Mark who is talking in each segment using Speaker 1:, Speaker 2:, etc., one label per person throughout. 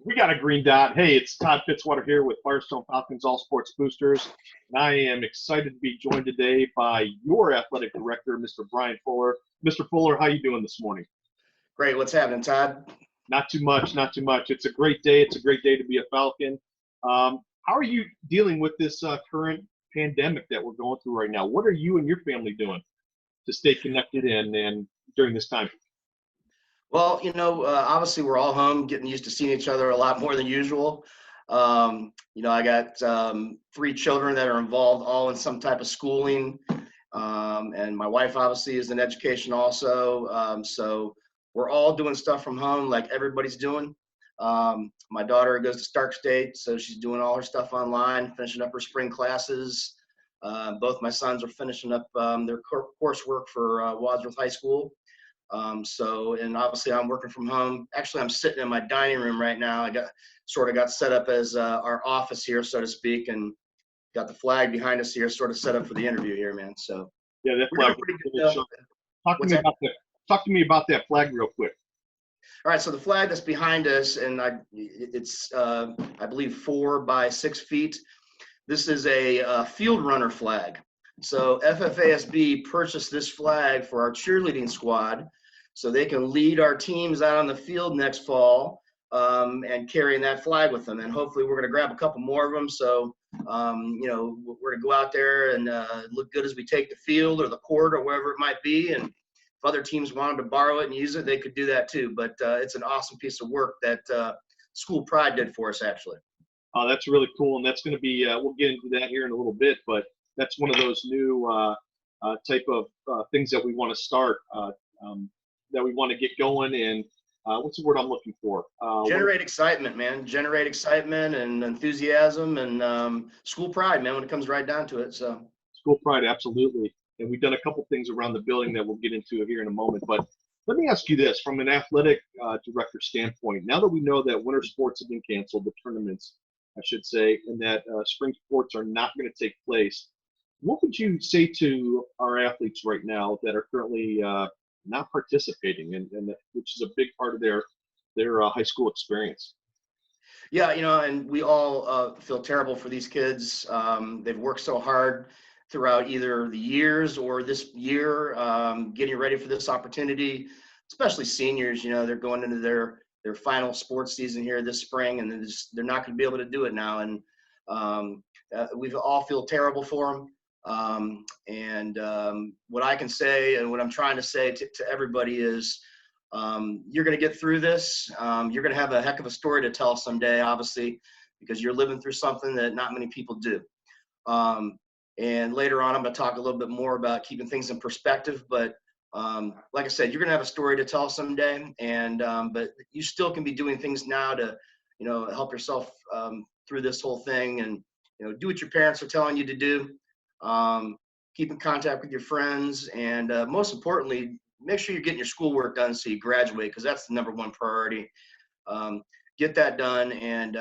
Speaker 1: We got a green dot. Hey, it's Todd Fitzwater here with Firestone Falcons All Sports Boosters. And I am excited to be joined today by your athletic director, Mr. Brian Fuller. Mr. Fuller, how you doing this morning?
Speaker 2: Great. What's happening, Todd?
Speaker 1: Not too much, not too much. It's a great day. It's a great day to be a Falcon. How are you dealing with this current pandemic that we're going through right now? What are you and your family doing to stay connected and during this time?
Speaker 2: Well, obviously we're all home, getting used to seeing each other a lot more than usual. I got 3 children that are involved all in some type of schooling. And my wife obviously is in education also. So we're all doing stuff from home like everybody's doing. My daughter goes to Stark State, so she's doing all her stuff online, finishing up her spring classes. Both my sons are finishing up their coursework for Wadsworth High School. And obviously I'm working from home. Actually, I'm sitting in my dining room right now. I got set up as our office here, so to speak, and got the flag behind us here, sort of set up for the interview here, man. So
Speaker 1: yeah, that flag. Talk to me about that flag real quick.
Speaker 2: All right, so the flag that's behind us, and it's I believe 4 by 6 feet. This is a field runner flag. So FFASB purchased this flag for our cheerleading squad so they can lead our teams out on the field next fall and carrying that flag with them. And hopefully we're going to grab a couple more of them. So, we're going to go out there and look good as we take the field or the court or wherever it might be. And if other teams wanted to borrow it and use it, they could do that too. But it's an awesome piece of work that School Pride did for us, actually.
Speaker 1: Oh, that's really cool. And that's going to be, we'll get into that here in a little bit, but that's one of those new type of things that we want to start, that we want to get going. And what's the word I'm looking for?
Speaker 2: Generate excitement, man. Generate excitement and enthusiasm and school pride, man, when it comes right down to it. So
Speaker 1: school pride, absolutely. And we've done a couple things around the building that we'll get into here in a moment. But let me ask you this, from an athletic director standpoint, now that we know that winter sports have been canceled, the tournaments, I should say, and that spring sports are not going to take place, what would you say to our athletes right now that are currently not participating, and which is a big part of their high school experience?
Speaker 2: Yeah, and we all feel terrible for these kids. They've worked so hard throughout either the years or this year, getting ready for this opportunity, especially seniors. They're going into their final sports season here this spring, and they're not going to be able to do it now. And we all feel terrible for them. What I can say and what I'm trying to say to everybody is you're going to get through this. You're going to have a heck of a story to tell someday, obviously, because you're living through something that not many people do. And later on, I'm going to talk a little bit more about keeping things in perspective. But like I said, you're going to have a story to tell someday. But you still can be doing things now to, help yourself through this whole thing, and, do what your parents are telling you to do. Keep in contact with your friends, and most importantly, make sure you're getting your schoolwork done so you graduate, because that's the #1 priority. Get that done, and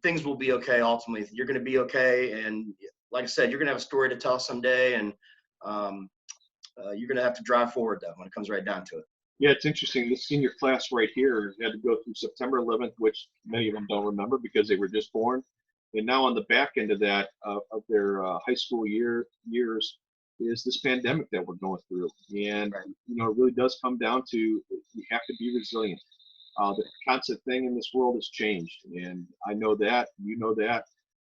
Speaker 2: things will be okay. Ultimately, you're going to be okay, and like I said, you're going to have a story to tell someday, and you're going to have to drive forward though when it comes right down to it.
Speaker 1: Yeah, it's interesting. The senior class right here had to go through September 11th, which many of them don't remember because they were just born. And now on the back end of that, of their high school years, is this pandemic that we're going through. And,
Speaker 2: Right.
Speaker 1: It really does come down to you have to be resilient. The constant thing in this world has changed. And I know that, you know that,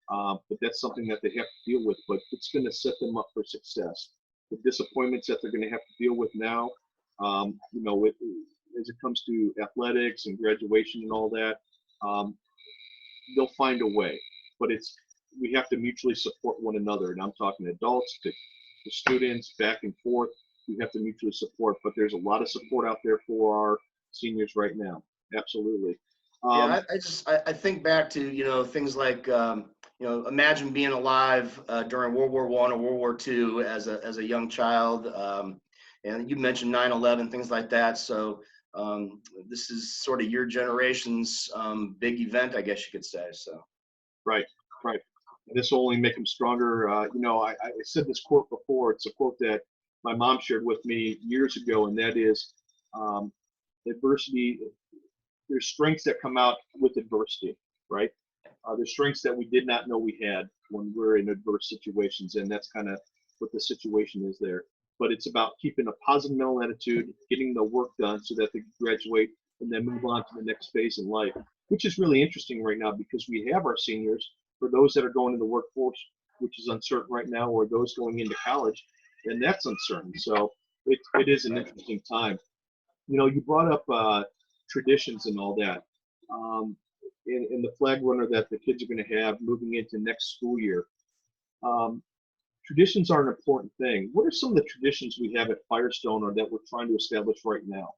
Speaker 1: but that's something that they have to deal with. But it's going to set them up for success. The disappointments that they're going to have to deal with now, as it comes to athletics and graduation and all that, they'll find a way. But we have to mutually support one another, and I'm talking adults to students, back and forth. We have to mutually support, but there's a lot of support out there for our seniors right now. Absolutely.
Speaker 2: I think back to things like imagine being alive during World War I or World War II as a young child, and you mentioned 9/11, things like that. So this is sort of your generation's big event, I guess you could say. So.
Speaker 1: Right. This will only make them stronger. I said this quote before. It's a quote that my mom shared with me years ago, and that is, adversity there's strengths that come out with adversity, right? There's strengths that we did not know we had when we're in adverse situations, and that's kind of what the situation is there. But it's about keeping a positive mental attitude, getting the work done so that they can graduate and then move on to the next phase in life, which is really interesting right now because we have our seniors, for those that are going into the workforce, which is uncertain right now, or those going into college, and that's uncertain. So it is an interesting time. You know, you brought up traditions and all that. In the flag runner that the kids are going to have moving into next school year. Traditions are an important thing. What are some of the traditions we have at Firestone or that we're trying to establish right now?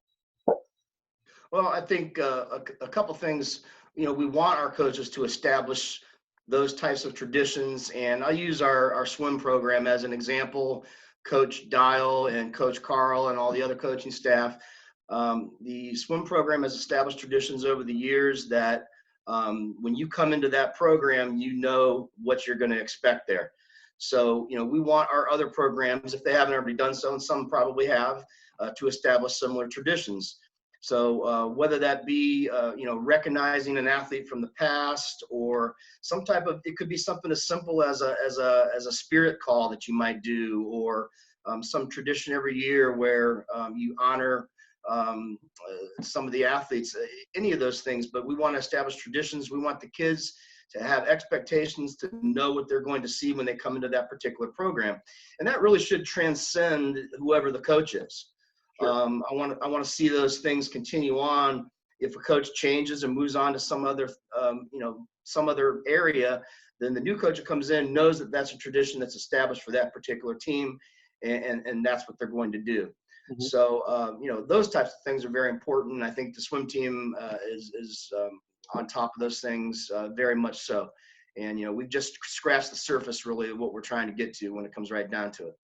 Speaker 2: Well, I think a couple things. You know, we want our coaches to establish those types of traditions, and I'll use our swim program as an example. Coach Dial and Coach Carl and all the other coaching staff. The swim program has established traditions over the years that when you come into that program, you know what you're going to expect there. So, you know, we want our other programs, if they haven't already done so, and some probably have, to establish similar traditions. So whether that be, you know, recognizing an athlete from the past, or some type of, it could be something as simple as a spirit call that you might do, or some tradition every year where you honor some of the athletes, any of those things. But we want to establish traditions. We want the kids to have expectations, to know what they're going to see when they come into that particular program. And that really should transcend whoever the coach is. Sure. I want to see those things continue on. If a coach changes and moves on to some other, you know, some other area, then the new coach that comes in knows that that's a tradition that's established for that particular team, and that's what they're going to do. Mm-hmm. So, you know, those types of things are very important. I think the swim team is on top of those things, very much so. And, you know, we've just scratched the surface really of what we're trying to get to when it comes right down to it.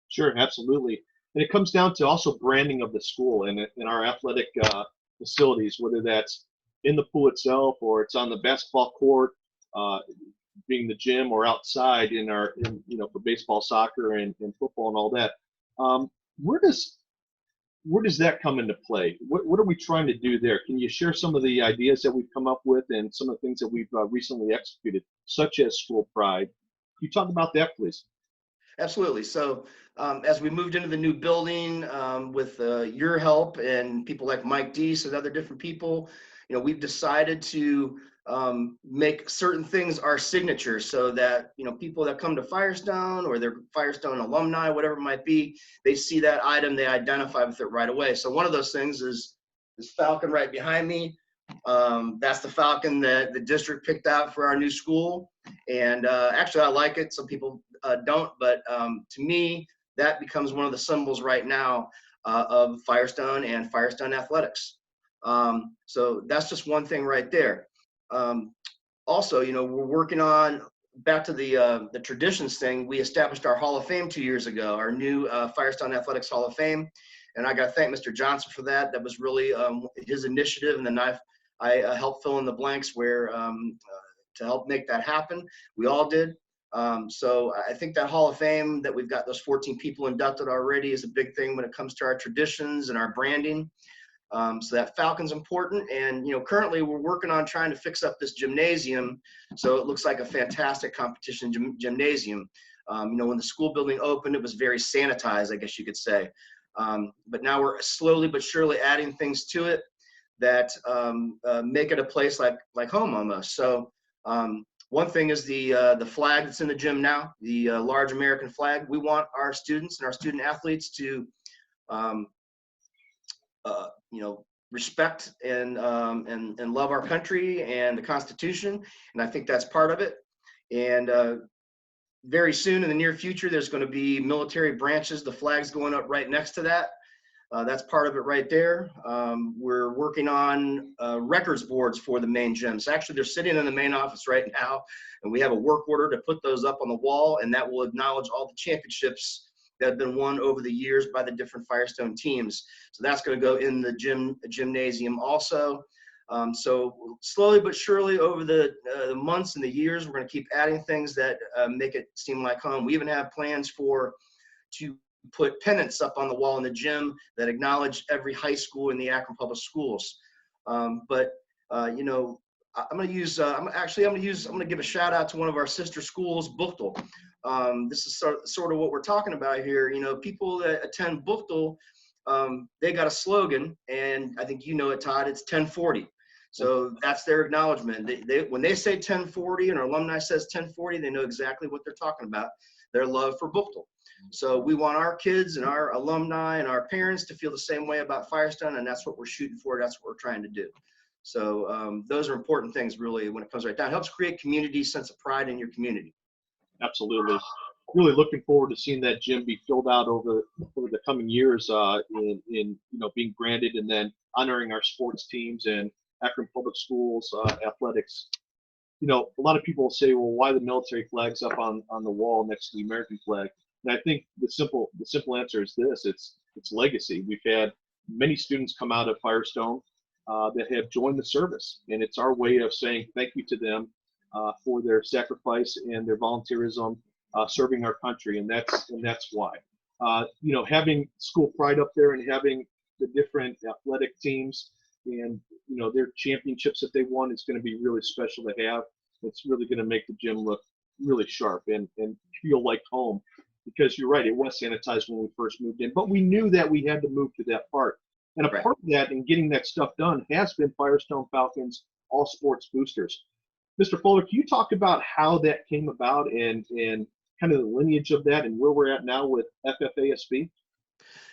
Speaker 1: Sure, absolutely. And it comes down to also branding of the school and in our athletic facilities, whether that's in the pool itself or it's on the basketball court, being the gym, or outside in you know, for baseball, soccer, and football and all that. Where does that come into play? What are we trying to do there? Can you share some of the ideas that we've come up with and some of the things that we've recently executed, such as school pride? Can you talk about that, please?
Speaker 2: Absolutely. So as we moved into the new building with your help and people like Mike Deese and other different people, you know, we've decided to make certain things our signature, so that, you know, people that come to Firestone or they're Firestone alumni, whatever it might be, they see that item, they identify with it right away. So one of those things is this Falcon right behind me. That's the Falcon that the district picked out for our new school. And actually I like it. Some people don't, but to me, that becomes one of the symbols right now of Firestone and Firestone Athletics. So that's just one thing right there. Also, you know, we're working on, back to the traditions thing. We established our Hall of Fame 2 years ago, our new Firestone Athletics Hall of Fame. And I got to thank Mr. Johnson for that. That was really his initiative. And then I helped fill in the blanks where to help make that happen. We all did. So I think that Hall of Fame that we've got those 14 people inducted already is a big thing when it comes to our traditions and our branding. So that Falcon's important. And, you know, currently we're working on trying to fix up this gymnasium so it looks like a fantastic competition gymnasium. You know, when the school building opened, it was very sanitized, I guess you could say. But now we're slowly but surely adding things to it that make it a place like home almost. So one thing is the flag that's in the gym now, the large American flag. We want our students and our student athletes to you know, respect and love our country and the Constitution, and I think that's part of it. And very soon in the near future, there's going to be military branches. The flag's going up right next to that. That's part of it right there. We're working on records boards for the main gyms. Actually, they're sitting in the main office right now, and we have a work order to put those up on the wall, and that will acknowledge all the championships that have been won over the years by the different Firestone teams. So that's going to go in the gymnasium also. So slowly but surely over the months and the years, we're going to keep adding things that make it seem like home. We even have plans to put pennants up on the wall in the gym that acknowledge every high school in the Akron Public Schools. But You know, I'm going to use, I'm going to give a shout out to one of our sister schools, Buchtel. This is sort of what we're talking about here. You know, people that attend Buchtel, they got a slogan, and I think you know it, Todd. It's 1040. So that's their acknowledgement. When they say 1040 and our alumni says 1040, they know exactly what they're talking about, their love for Buchtel. So we want our kids and our alumni and our parents to feel the same way about Firestone, and that's what we're shooting for. That's what we're trying to do. So those are important things, really, when it comes right down. It helps create community, sense of pride in your community.
Speaker 1: Absolutely. Really looking forward to seeing that gym be filled out over the coming years in you know, being branded and then honoring our sports teams and Akron Public Schools athletics. You know, a lot of people say, well, why the military flag's up on the wall next to the American flag? And I think the simple answer is this: it's legacy. We've had many students come out of Firestone that have joined the service, and it's our way of saying thank you to them for their sacrifice and their volunteerism serving our country, and that's why. You know, having school pride up there and having the different athletic teams and, you know, their championships that they won is going to be really special to have. It's really going to make the gym look really sharp and feel like home, because you're right, it was sanitized when we first moved in, but we knew that we had to move to that part. And a part of that and getting that stuff done has been Firestone Falcons all sports boosters. Mr. Fuller, can you talk about how that came about and kind of the lineage of that and where we're at now with FFASB?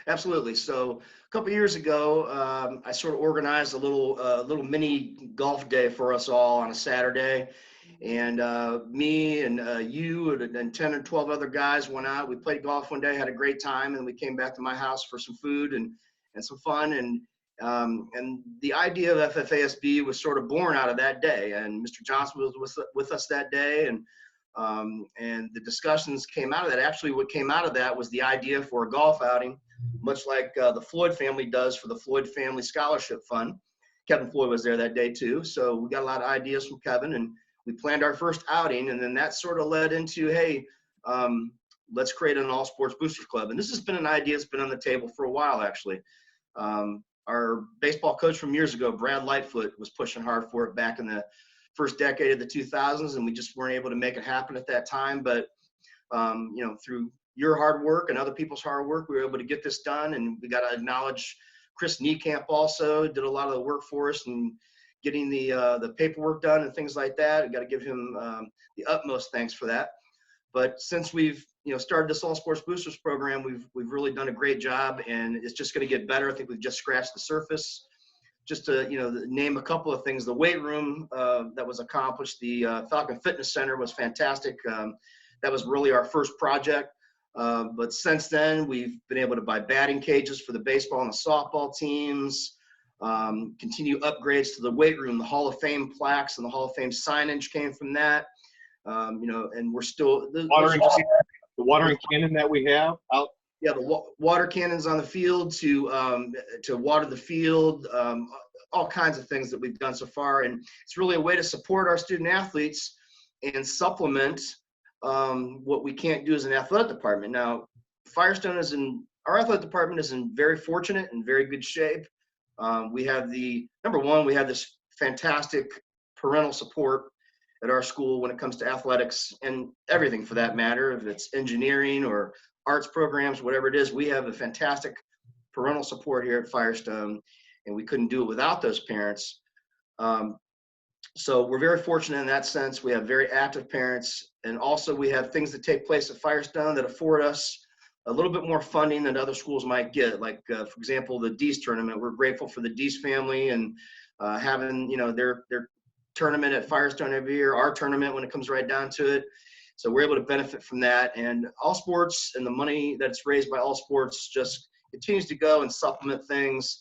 Speaker 2: Absolutely. So a couple of years ago, I sort of organized a little mini golf day for us all on a Saturday. And me and you and 10 or 12 other guys went out. We played golf one day, had a great time, and we came back to my house for some food and some fun. And the idea of FFASB was sort of born out of that day. And Mr. Johnson was with us that day, and the discussions came out of that. Actually, what came out of that was the idea for a golf outing, much like the Floyd family does for the Floyd Family Scholarship Fund. Kevin Floyd was there that day too. So we got a lot of ideas from Kevin, and we planned our first outing, and then that sort of led into, hey, let's create an all sports boosters club. And this has been an idea that's been on the table for a while, actually. Our baseball coach from years ago, Brad Lightfoot, was pushing hard for it back in the first decade of the 2000s, and we just weren't able to make it happen at that time. But you know, through your hard work and other people's hard work, we were able to get this done. And we got to acknowledge Chris Niekamp also did a lot of the work for us and getting the paperwork done and things like that. We got to give him the utmost thanks for that. But since we've started this all sports boosters program, we've really done a great job, and it's just going to get better. I think we've just scratched the surface. Just to name a couple of things, the weight room that was accomplished, the Falcon Fitness Center was fantastic. That was really our first project. But since then, we've been able to buy batting cages for the baseball and the softball teams, continue upgrades to the weight room. The Hall of Fame plaques and the Hall of Fame signage came from that. And we're still
Speaker 1: the watering cannon that we have out.
Speaker 2: Yeah, the water cannons on the field to water the field, all kinds of things that we've done so far. And it's really a way to support our student athletes and supplement what we can't do as an athletic department. Now, our athletic department is in very fortunate and very good shape. We have we have this fantastic parental support at our school when it comes to athletics and everything for that matter, if it's engineering or arts programs, whatever it is. We have a fantastic parental support here at Firestone, and we couldn't do it without those parents. So we're very fortunate in that sense. We have very active parents, and also we have things that take place at Firestone that afford us a little bit more funding than other schools might get. Like, for example, the Dees tournament. We're grateful for the Dees family and having their tournament at Firestone every year, our tournament when it comes right down to it. So we're able to benefit from that. And all sports and the money that's raised by all sports just continues to go and supplement things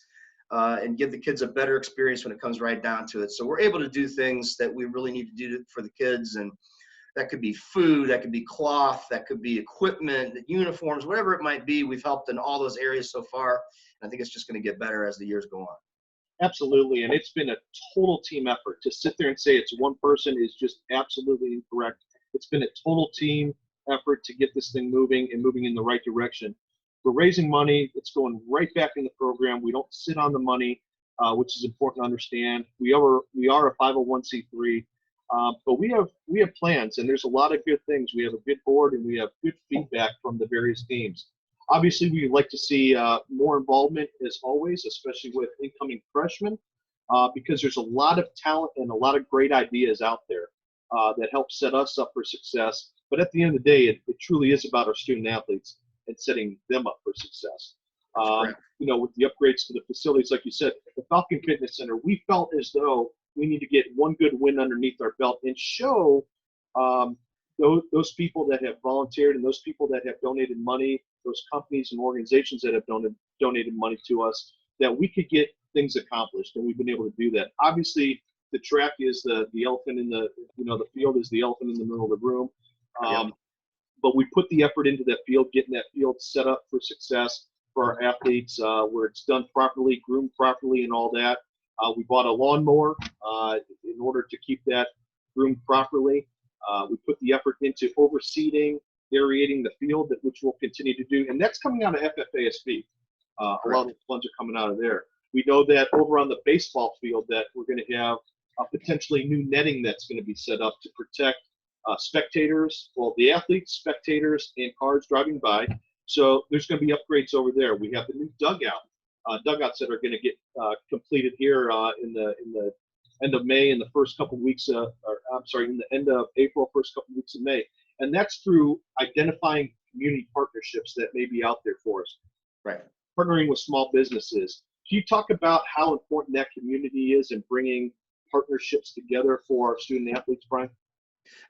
Speaker 2: and give the kids a better experience when it comes right down to it. So we're able to do things that we really need to do for the kids. And that could be food, that could be cloth, that could be equipment, uniforms, whatever it might be. We've helped in all those areas so far. And I think it's just going to get better as the years go on.
Speaker 1: Absolutely, and it's been a total team effort. To sit there and say it's one person is just absolutely incorrect. It's been a total team effort to get this thing moving and moving in the right direction. We're raising money. It's going right back in the program. We don't sit on the money. which is important to understand. We are a 501c3, but we have plans, and there's a lot of good things. We have a good board, and we have good feedback from the various teams. Obviously, we'd like to see more involvement, as always, especially with incoming freshmen, because there's a lot of talent and a lot of great ideas out there that help set us up for success. But at the end of the day, it truly is about our student athletes and setting them up for success. With the upgrades to the facilities, like you said, the Falcon Fitness Center, we felt as though we need to get one good win underneath our belt and show those people that have volunteered and those people that have donated money, those companies and organizations that have donated money to us, that we could get things accomplished, and we've been able to do that. Obviously, the track is the elephant in the field is the elephant in the middle of the room. But we put the effort into that field, getting that field set up for success for our athletes, where it's done properly, groomed properly, and all that. We bought a lawnmower in order to keep that groomed properly. We put the effort into overseeding, aerating the field, which we'll continue to do, and that's coming out of FFASB. A lot of the funds are coming out of there. We know that over on the baseball field that we're going to have potentially new netting that's going to be set up to protect spectators, the athletes, spectators, and cars driving by. So there's going to be upgrades over there. We have the new dugouts that are going to get completed here in the end of May and the first couple of weeks, in the end of April, first couple of weeks of May. And that's through identifying community partnerships that may be out there for us.
Speaker 2: Right.
Speaker 1: Partnering with small businesses. Can you talk about how important that community is in bringing partnerships together for our student athletes, Brian?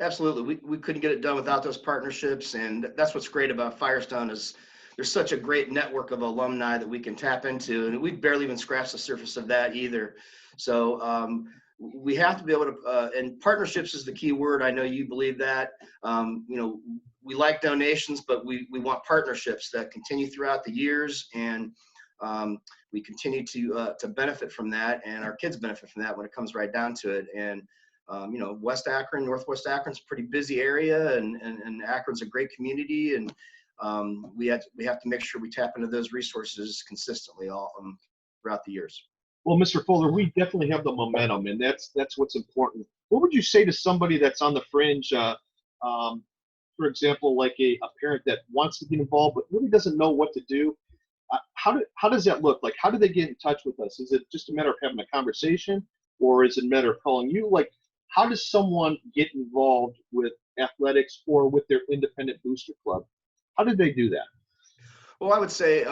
Speaker 2: Absolutely. We couldn't get it done without those partnerships, and that's what's great about Firestone is there's such a great network of alumni that we can tap into, and we've barely even scratched the surface of that either. So we have to be able to, and partnerships is the key word. I know you believe that. We like donations, but we want partnerships that continue throughout the years, and we continue to benefit from that, and our kids benefit from that when it comes right down to it. And West Akron, Northwest Akron's a pretty busy area, and Akron's a great community, and we have to make sure we tap into those resources consistently all throughout the years.
Speaker 1: Well, Mr. Fuller, we definitely have the momentum, and that's what's important. What would you say to somebody that's on the fringe, for example, like a parent that wants to get involved but really doesn't know what to do? How does that look? Like, how do they get in touch with us? Is it just a matter of having a conversation, or is it a matter of calling you? Like, how does someone get involved with athletics or with their independent booster club? How do they do that?
Speaker 2: Well, I would say,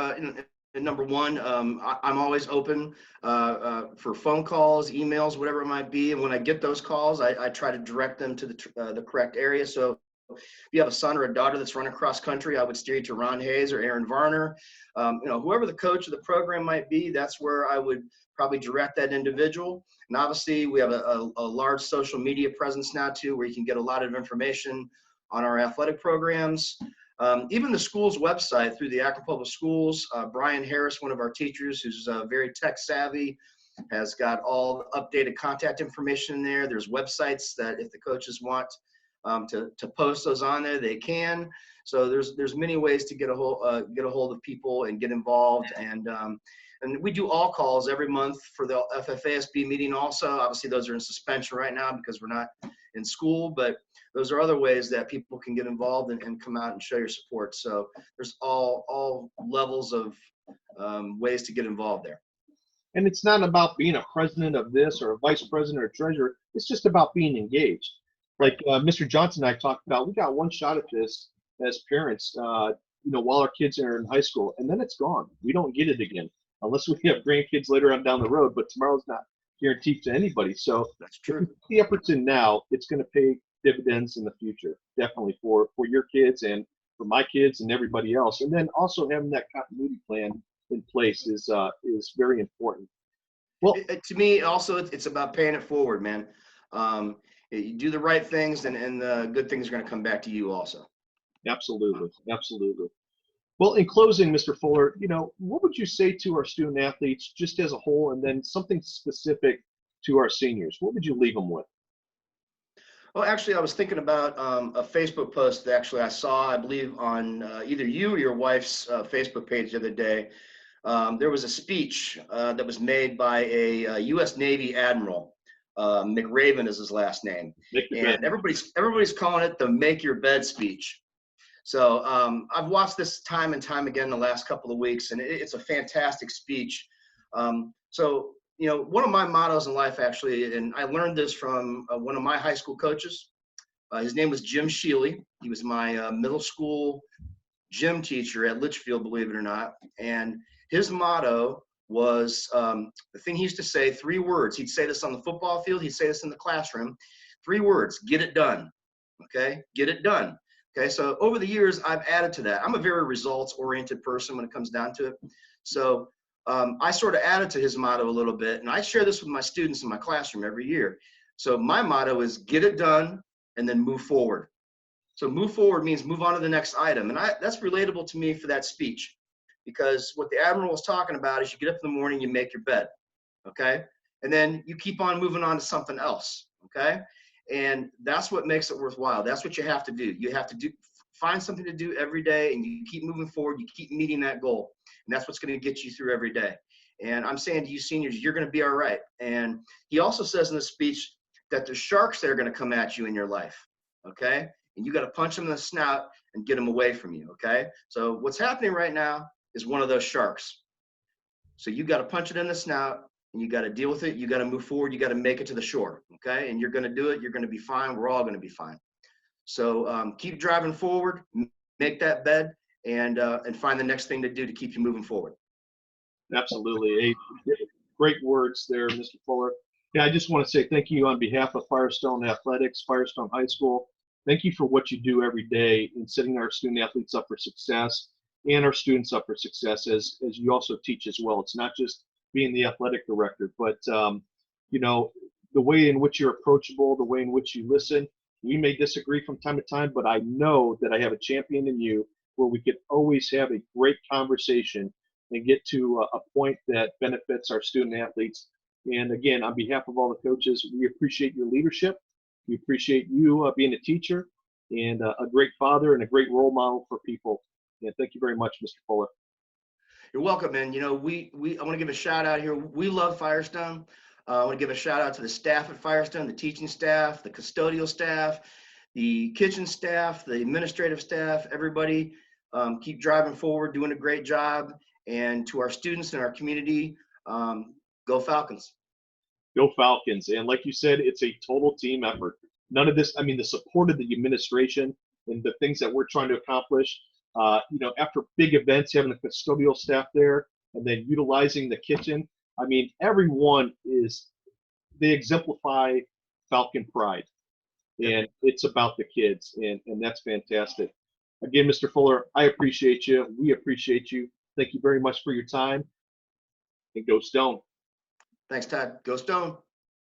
Speaker 2: number one, I'm always open for phone calls, emails, whatever it might be. And when I get those calls, I try to direct them to the correct area. So if you have a son or a daughter that's running cross country, I would steer you to Ron Hayes or Aaron Varner. Whoever the coach of the program might be, that's where I would probably direct that individual. And obviously, we have a large social media presence now too, where you can get a lot of information on our athletic programs. Even the school's website through the Akron Public Schools, Brian Harris, one of our teachers who's very tech savvy, has got all the updated contact information in there. There's websites that if the coaches want to post those on there, they can. So there's many ways to get a hold of people and get involved. And we do all calls every month for the FFASB meeting also. Obviously, those are in suspension right now because we're not in school, but those are other ways that people can get involved and come out and show your support. So there's all levels of ways to get involved there.
Speaker 1: And it's not about being a president of this or a vice president or a treasurer. It's just about being engaged. Like Mr. Johnson and I talked about, we got one shot at this as parents, while our kids are in high school, and then it's gone. We don't get it again unless we have grandkids later on down the road, but tomorrow's not guaranteed to anybody. So
Speaker 2: that's true.
Speaker 1: If we put the efforts in now, it's going to pay dividends in the future, definitely for your kids and for my kids and everybody else. And then also having that continuity plan in place is very important. Well,
Speaker 2: to me, also, it's about paying it forward, man. You do the right things, and the good things are going to come back to you also.
Speaker 1: Absolutely. Well, in closing, Mr. Fuller, what would you say to our student athletes just as a whole, and then something specific to our seniors? What would you leave them with?
Speaker 2: Well, actually, I was thinking about a Facebook post that actually I saw, I believe, on either you or your wife's Facebook page the other day. there was a speech that was made by a U.S. Navy admiral. McRaven is his last name, and everybody's calling it the "Make Your Bed" speech. So I've watched this time and time again the last couple of weeks, and it's a fantastic speech. So you know, one of my mottos in life, actually, and I learned this from one of my high school coaches. His name was Jim Sheely. He was my middle school gym teacher at Litchfield, believe it or not. And his motto was the thing he used to say, 3 words. He'd say this on the football field. He'd say this in the classroom. 3 words: get it done. Okay, get it done. Okay, so over the years, I've added to that. I'm a very results-oriented person when it comes down to it. So I sort of added to his motto a little bit, and I share this with my students in my classroom every year. So my motto is get it done and then move forward. So move forward means move on to the next item. And that's relatable to me for that speech, because what the Admiral was talking about is you get up in the morning, you make your bed, okay? And then you keep on moving on to something else, okay? And that's what makes it worthwhile. That's what you have to do. You have to find something to do every day, and you keep moving forward. You keep meeting that goal. And that's what's going to get you through every day. And I'm saying to you seniors, you're going to be all right. And he also says in the speech that there's sharks that are going to come at you in your life, okay? And you got to punch them in the snout and get them away from you, okay? So what's happening right now is one of those sharks. So you got to punch it in the snout, and you got to deal with it. You got to move forward. You got to make it to the shore, okay? And you're going to do it. You're going to be fine. We're all going to be fine. So keep driving forward, make that bed, and find the next thing to do to keep you moving forward.
Speaker 1: Absolutely. Great words there, Mr. Fuller. Yeah, I just want to say thank you on behalf of Firestone Athletics, Firestone High School. Thank you for what you do every day in setting our student athletes up for success and our students up for success, as you also teach as well. It's not just being the athletic director, but you know, the way in which you're approachable, the way in which you listen. We may disagree from time to time, but I know that I have a champion in you where we could always have a great conversation and get to a point that benefits our student athletes. And again, on behalf of all the coaches, we appreciate your leadership. We appreciate you being a teacher and a great father and a great role model for people. And thank you very much, Mr. Fuller.
Speaker 2: You're welcome, man. You know, I want to give a shout out here. We love Firestone. I want to give a shout out to the staff at Firestone, the teaching staff, the custodial staff, the kitchen staff, the administrative staff, everybody. Keep driving forward, doing a great job. And to our students in our community, go Falcons.
Speaker 1: Go Falcons. And like you said, it's a total team effort. None of this, I mean, the support of the administration and the things that we're trying to accomplish, you know, after big events, having the custodial staff there and then utilizing the kitchen. I mean, everyone they exemplify Falcon pride, and it's about the kids, and that's fantastic. Again, Mr. Fuller, I appreciate you. We appreciate you. Thank you very much for your time, and go Stone.
Speaker 2: Thanks, Todd. Go Stone.